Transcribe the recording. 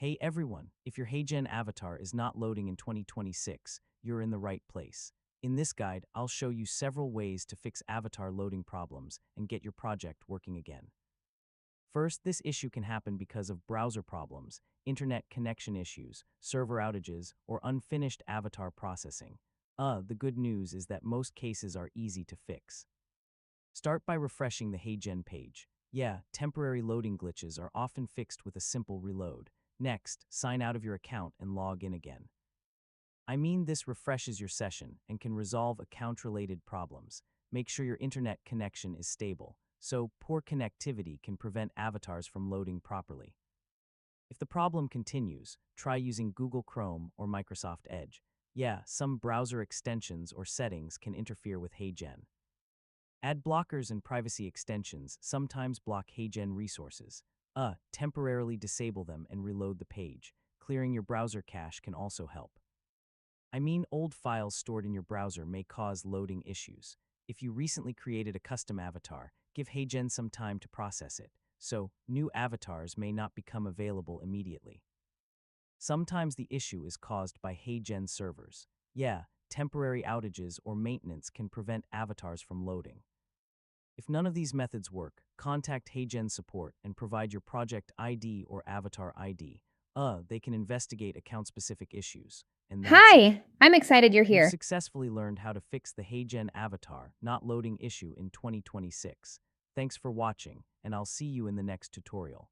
Hey everyone, if your HeyGen avatar is not loading in 2026, you're in the right place. In this guide, I'll show you several ways to fix avatar loading problems and get your project working again. First, this issue can happen because of browser problems, internet connection issues, server outages, or unfinished avatar processing. The good news is that most cases are easy to fix. Start by refreshing the HeyGen page. Yeah, temporary loading glitches are often fixed with a simple reload. Next, sign out of your account and log in again. This refreshes your session and can resolve account-related problems. Make sure your internet connection is stable, so poor connectivity can prevent avatars from loading properly. If the problem continues, try using Google Chrome or Microsoft Edge. Yeah, some browser extensions or settings can interfere with HeyGen. Ad blockers and privacy extensions sometimes block HeyGen resources. Temporarily disable them and reload the page. Clearing your browser cache can also help. Old files stored in your browser may cause loading issues. If you recently created a custom avatar, give HeyGen some time to process it, so new avatars may not become available immediately. Sometimes the issue is caused by HeyGen servers. Yeah, temporary outages or maintenance can prevent avatars from loading. If none of these methods work, contact HeyGen support and provide your project ID or avatar ID. They can investigate account-specific issues. And that's it. Hi, I'm excited you're You've here. successfully learned how to fix the HeyGen avatar not loading issue in 2026. Thanks for watching, and I'll see you in the next tutorial.